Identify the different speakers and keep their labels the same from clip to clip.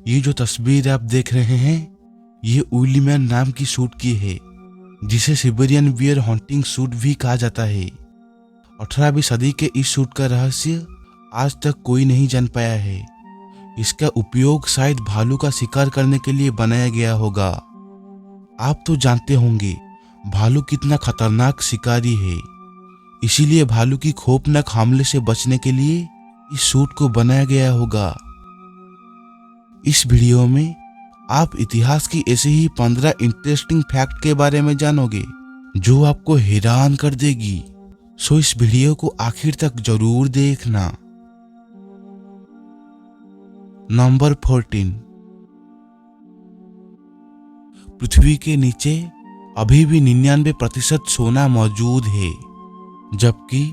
Speaker 1: ये जो तस्वीर आप देख रहे हैं, ये उइलीमैन नाम की सूट की है, जिसे सिबेरियन बियर हंटिंग सूट भी कहा जाता है। 18वीं सदी के इस सूट का रहस्य आज तक कोई नहीं जान पाया है। इसका उपयोग शायद भालू का शिकार करने के लिए बनाया गया होगा। आप तो जानते होंगे भालू कितना खतरनाक शिकारी है, इसीलिए भालू की खौफनाक हमले से बचने के लिए इस सूट को बनाया गया होगा। इस वीडियो में आप इतिहास की ऐसे ही 15 इंटरेस्टिंग फैक्ट के बारे में जानोगे जो आपको हैरान कर देगी। सो इस वीडियो को आखिर तक जरूर देखना। नंबर 14। पृथ्वी के नीचे अभी भी 99% सोना मौजूद है, जबकि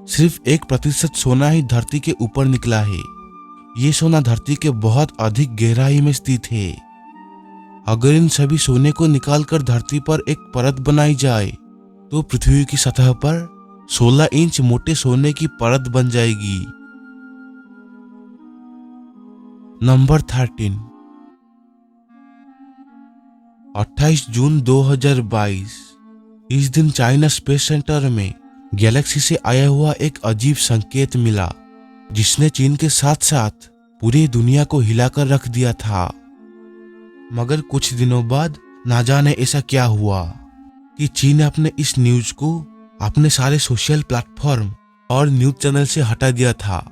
Speaker 1: सिर्फ 1% सोना ही धरती के ऊपर निकला है। ये सोना धरती के बहुत अधिक गहराई में स्थित है। अगर इन सभी सोने को निकालकर धरती पर एक परत बनाई जाए तो पृथ्वी की सतह पर 16 इंच मोटे सोने की परत बन जाएगी। नंबर 13। 28 जून 2022। इस दिन चाइना स्पेस सेंटर में गैलेक्सी से आया हुआ एक अजीब संकेत मिला, जिसने चीन के साथ साथ पूरी दुनिया को हिलाकर रख दिया था। मगर कुछ दिनों बाद ना जाने ऐसा क्या हुआ कि चीन ने अपने इस न्यूज को अपने सारे सोशल प्लेटफॉर्म और न्यूज चैनल से हटा दिया था।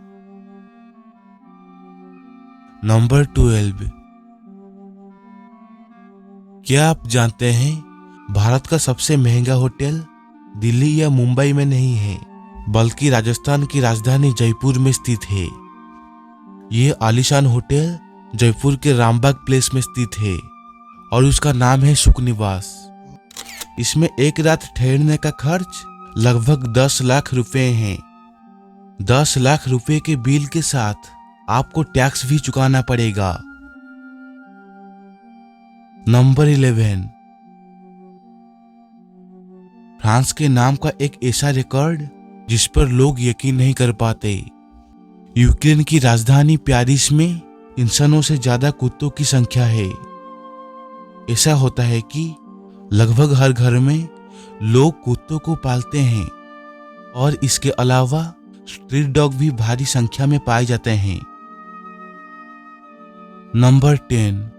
Speaker 1: नंबर 12। क्या आप जानते हैं भारत का सबसे महंगा होटल दिल्ली या मुंबई में नहीं है, बल्कि राजस्थान की राजधानी जयपुर में स्थित है। ये आलीशान होटल जयपुर के रामबाग प्लेस में स्थित है और उसका नाम है सुख निवास। इसमें एक रात ठहरने का खर्च लगभग 10 लाख रुपए है। 10 लाख रुपए के बिल के साथ आपको टैक्स भी चुकाना पड़ेगा। नंबर 11। फ्रांस के नाम का एक ऐसा रिकॉर्ड जिस पर लोग यकीन नहीं कर पाते। यूक्रेन की राजधानी पेरिस में इंसानों से ज्यादा कुत्तों की संख्या है। ऐसा होता है कि लगभग हर घर में लोग कुत्तों को पालते हैं और इसके अलावा स्ट्रीट डॉग भी भारी संख्या में पाए जाते हैं। नंबर 10।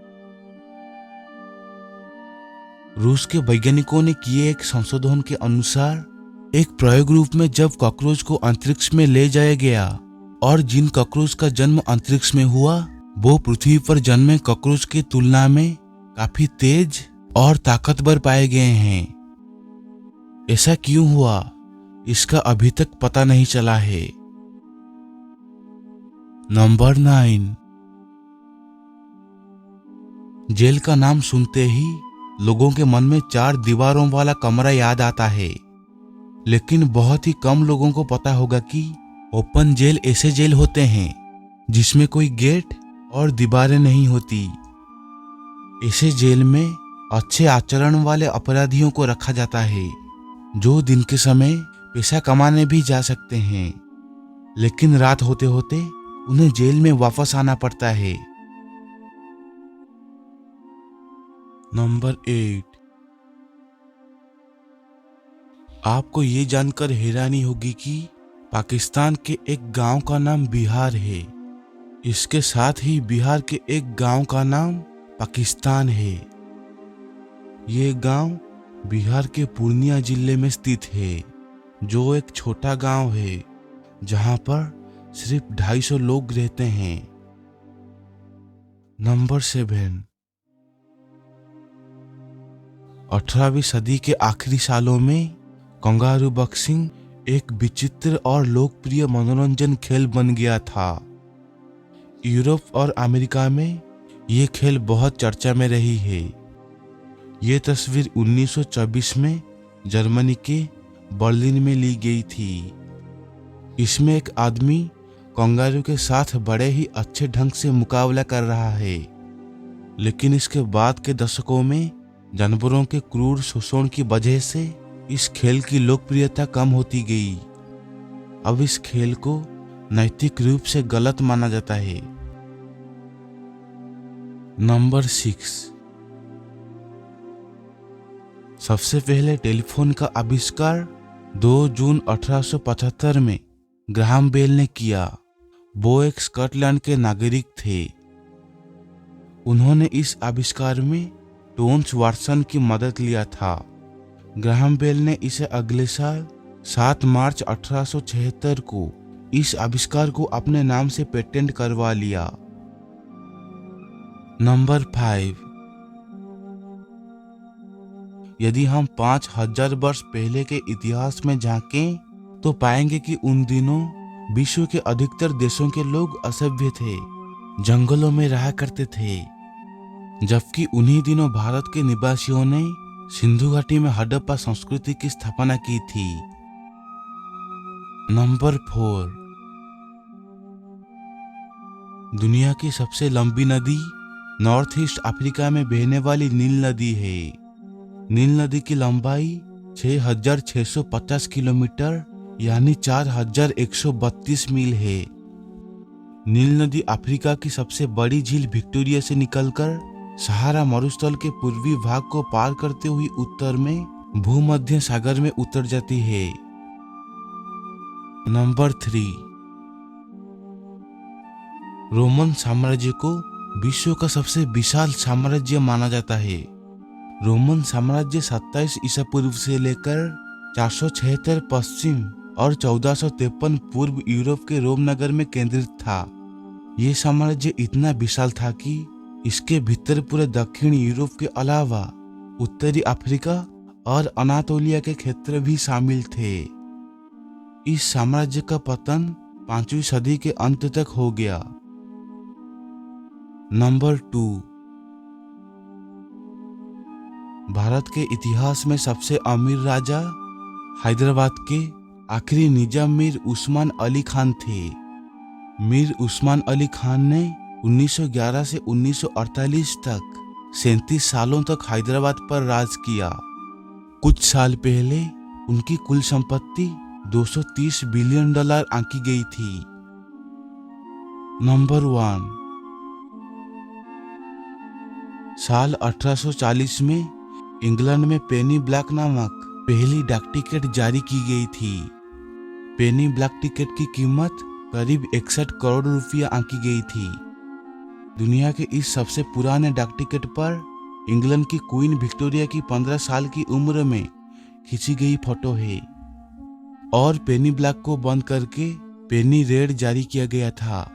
Speaker 1: रूस के वैज्ञानिकों ने किए एक संशोधन के अनुसार एक प्रायोगिक रूप में जब कॉकरोच को अंतरिक्ष में ले जाया गया और जिन कॉकरोच का जन्म अंतरिक्ष में हुआ वो पृथ्वी पर जन्मे कॉकरोच की तुलना में काफी तेज और ताकतवर पाए गए हैं। ऐसा क्यों हुआ इसका अभी तक पता नहीं चला है। नंबर 9। जेल का नाम सुनते ही लोगों के मन में 4 दीवारों वाला कमरा याद आता है, लेकिन बहुत ही कम लोगों को पता होगा कि ओपन जेल ऐसे जेल होते हैं जिसमें कोई गेट और दीवारें नहीं होती। ऐसे जेल में अच्छे आचरण वाले अपराधियों को रखा जाता है जो दिन के समय पैसा कमाने भी जा सकते हैं, लेकिन रात होते होते उन्हें जेल में वापस आना पड़ता है। नंबर 8। आपको ये जानकर हैरानी होगी कि पाकिस्तान के एक गांव का नाम बिहार है। इसके साथ ही बिहार के एक गांव का नाम पाकिस्तान है। ये गांव बिहार के पूर्णिया जिले में स्थित है, जो एक छोटा गांव है जहां पर सिर्फ 250 लोग रहते हैं। नंबर 7। 18वीं सदी के आखिरी सालों में कंगारू बॉक्सिंग एक विचित्र और लोकप्रिय मनोरंजन खेल बन गया था। यूरोप और अमेरिका में ये खेल बहुत चर्चा में रही है। ये तस्वीर 1924 में जर्मनी के बर्लिन में ली गई थी। इसमें एक आदमी कंगारू के साथ बड़े ही अच्छे ढंग से मुकाबला कर रहा है, लेकिन इसके बाद के दशकों में जानवरों के क्रूर शोषण की वजह से इस खेल की लोकप्रियता कम होती गई। अब इस खेल को नैतिक रूप से गलत माना जाता है। नंबर 6, सबसे पहले टेलीफोन का आविष्कार 2 जून 1875 में ग्राहम बेल ने किया। वो एक स्कॉटलैंड के नागरिक थे। उन्होंने इस आविष्कार में टोन्स वाटसन की मदद लिया था। ग्राहम बेल ने इसे अगले साल 7 मार्च 1876 को इस आविष्कार को अपने नाम से पेटेंट करवा लिया। नंबर 5, यदि हम 5000 वर्ष पहले के इतिहास में झांकें तो पाएंगे कि उन दिनों विश्व के अधिकतर देशों के लोग असभ्य थे, जंगलों में रहा करते थे, जबकि उन्हीं दिनों भारत के निवासियों ने सिंधु घाटी में हड़प्पा संस्कृति की स्थापना की थी। नंबर 4, दुनिया की सबसे लंबी नदी नॉर्थ ईस्ट अफ्रीका में बहने वाली नील नदी है। नील नदी की लंबाई 6650 किलोमीटर यानी 4132 मील है। नील नदी अफ्रीका की सबसे बड़ी झील विक्टोरिया से निकलकर सहारा मरुस्थल के पूर्वी भाग को पार करते हुए उत्तर में भूमध्य सागर में उतर जाती है। नंबर 3, रोमन साम्राज्य को विश्व का सबसे विशाल साम्राज्य माना जाता है। रोमन साम्राज्य 27 ईसा पूर्व से लेकर 476 पश्चिम और 1453 पूर्व यूरोप के रोम नगर में केंद्रित था। ये साम्राज्य इतना विशाल था कि इसके भीतर पूरे दक्षिण यूरोप के अलावा उत्तरी अफ्रीका और अनातोलिया के क्षेत्र भी शामिल थे। इस साम्राज्य का पतन 5वीं सदी के अंत तक हो गया। नंबर 2, भारत के इतिहास में सबसे अमीर राजा हैदराबाद के आखिरी निजाम मीर उस्मान अली खान थे। मीर उस्मान अली खान ने 1911 से 1948 तक 37 सालों तक हैदराबाद पर राज किया। कुछ साल पहले उनकी कुल संपत्ति $230 बिलियन आंकी गई थी। नंबर 1, साल 1840 में इंग्लैंड में पेनी ब्लैक नामक पहली डाक टिकट जारी की गई थी। पेनी ब्लैक टिकट की कीमत करीब 61 करोड़ रुपया आंकी गई थी। दुनिया के इस सबसे पुराने डाक टिकट पर इंग्लैंड की क्वीन विक्टोरिया की 15 साल की उम्र में खींची गई फोटो है और पेनी ब्लैक को बंद करके पेनी रेड जारी किया गया था।